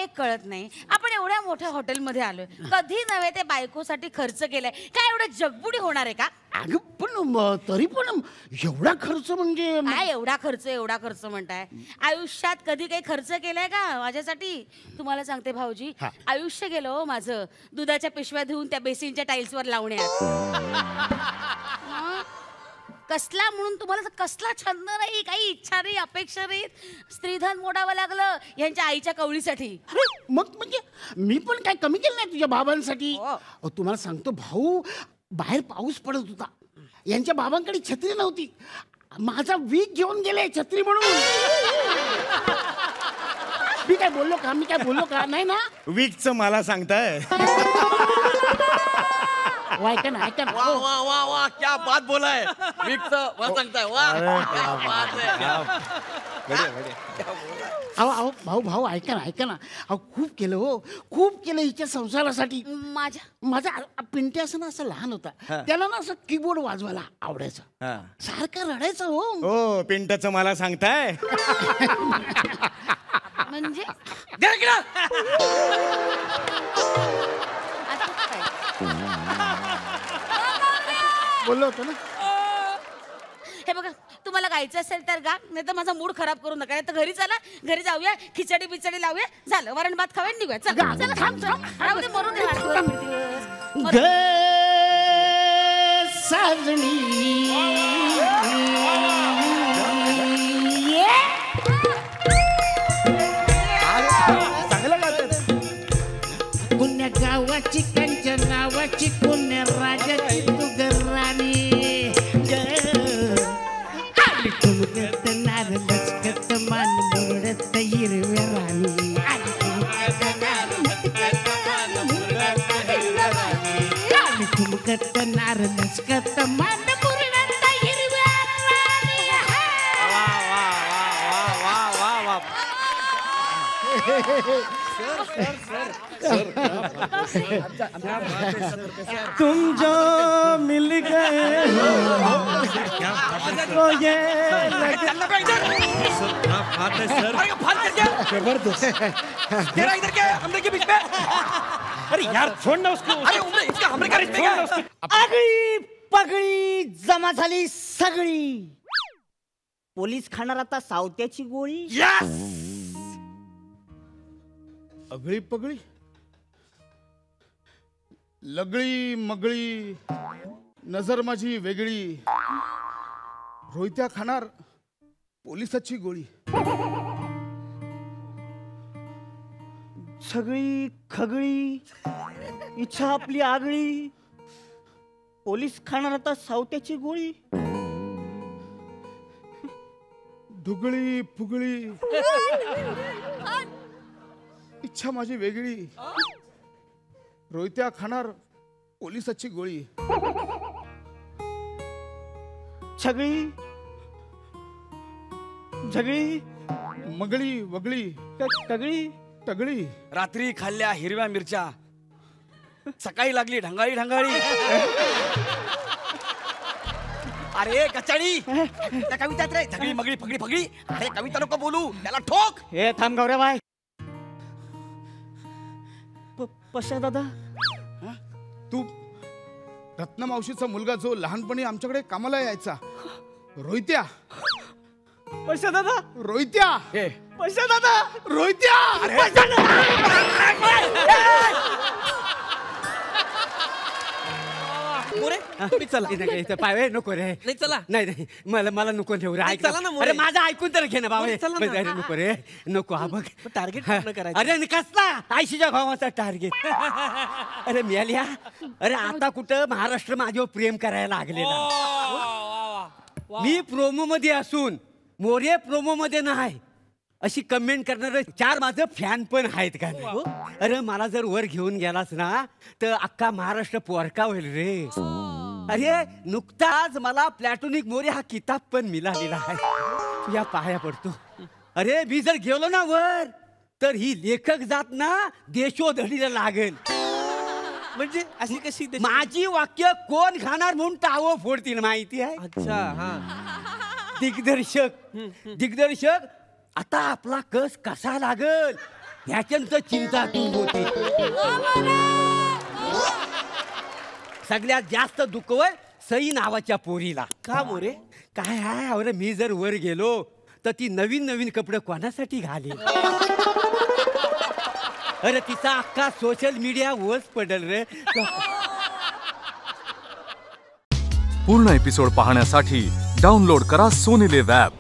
एक कळत नाही, आपण एवढ्या मोठ्या हॉटेलमध्ये आलोय, कधी नव्हे ते बायकोसाठी खर्च केलाय, काय एवढं जगबुडी होणार आहे का? अगं पण तरी पण एवढा खर्च म्हणजे काय एवढा खर्च म्हणताय? आयुष्यात कधी काही खर्च केलाय का माझ्यासाठी? तुम्हाला सांगते भाऊजी, आयुष्य गेलं हो माझं दुधाच्या पिशव्या धुवून त्या बेसिनच्या टाईल्सवर लावण्यात. कसला म्हणून तुम्हाला कसला छंद नाही, काही इच्छा नाही, अपेक्षा नाही, स्त्रीधन मोडावं लागलं यांच्या आईच्या कवळीसाठी. मग म्हणजे मी पण काय कमी केलं नाही तुझ्या बाबांसाठी. तुम्हाला सांगतो भाऊ, बाहेर पाऊस पडत होता, यांच्या बाबांकडे छत्री नव्हती, माझा वीक घेऊन गेले छत्री म्हणून. मी काय बोललो का नाही ना? वीकचं मला सांगताय? ऐका ना. वाह वाह वाह वाह, क्या बात बोला है. वीकचं मला सांगताय, वाह क्या बात है. अहो भाऊ ऐका ना. अहो खूप केलं हिच्या संसारासाठी. माझा पिंट्या असं ना, असं लहान होता, त्याला ना असं कीबोर्ड वाजवायला आवडायचं, सारखं रडायचं. हो पिंटाचं मला सांगताय? म्हणजे बोललो होतो ना. हे बघा, तुम्हाला गायचं असेल तर गा, नाही तर माझा मूड खराब करू नका. नाही तर घरी चला, घरी जाऊया, खिचडी बिचडी लावूया, झालं, वरण भात खाऊया, निघूया. चला थांब राहू दे, मरून दे. साजणी पुण्या गावाची कंच्या नावाची, पुण्या राजाची तू गराणी. ठुमकत नार लचकत मान मुरडत हिरव्या राणी. ठुमकत नार लचकत मान मुरडत हिरव्या राणी. तुम जो मिल गए तो ये अरे यार छोड़ ना उसको. आगळी पगळी जमा झाली सगळी, पोलीस खाणार आता सावत्याची गोळी. अगळी पगळी लगळी मगळी, नजर माझी वेगळी, रोहित्या खाणार पोलिसाची गोळी. सगळी खगळी इच्छा आपली आगळी, पोलीस खाणार आता सावत्याची गोळी. ढुगळी फुगळी इच्छा माझी वेगळी, रोहित्या खाणार पोलिसाची गोळी. सगळी झगळी मगळी वगळी कगळी तगळी. रात्री खाल्ल्या हिरव्या मिरच्या, सकाळी लागली ढंगाळी ढंगाळी. अरे कचाडी, त्या कवितात रे झगडी मगळी फगडी फगडी. अरे कविता नको बोलू, त्याला ठोक. हे थांब गौऱ्या बाय. पशा दादा, तू रत्न मावशीचा मुलगा जो लहानपणी आमच्याकडे कामाला यायचा, रोहित्या. पशा दादा, रोहित्या. पशा दादा, रोहित्या. चला पाय नको रे. नाही चला. नाही मला नको ठेवू रे. ऐक ना. अरे माझं ऐकून तर घे ना बाबा. नको रे, नको. हा बघ टार्गेट पूर्ण करायचं. अरे कसला आयशीच्या भावाचा टार्गेट. अरे मिळाल्या. अरे आता कुठं महाराष्ट्र माझ्यावर प्रेम करायला लागलेला. मी प्रोमो मध्ये असून मोरे प्रोमो मध्ये नाही अशी कमेंट करणार 4 माझं फॅन पण आहेत का. अरे मला जर वर घेऊन गेलास ना तर अख्खा महाराष्ट्र पोरका होईल रे. अरे नुकताच मला प्लॅटोनिक मोरे हा किताब पण मिळालेला आहे. तुझ्या पाया पडतो. अरे मी जर गेलो ना वर तर ही लेखक जात ना देशोधडीला लागेल. म्हणजे अशी कशी माझी वाक्य कोण खाणार म्हणून टावं फोडतील माहिती आहे. अच्छा. दिग्दर्शक आता आपला कस कसा लागल ह्याच्यात चिंता तू होती. सगळ्यात जास्त दुःख होय सई नावाच्या पोरीला. का मोरे? काय आहे अरे मी जर वर गेलो तर ती नवीन नवीन कपडे कोणासाठी घालेल. अरे तिचा अख्खा सोशल मीडिया वच पडल रे. पूर्ण एपिसोड पाहण्यासाठी डाउनलोड करा सोनी लिव्ह ॲप.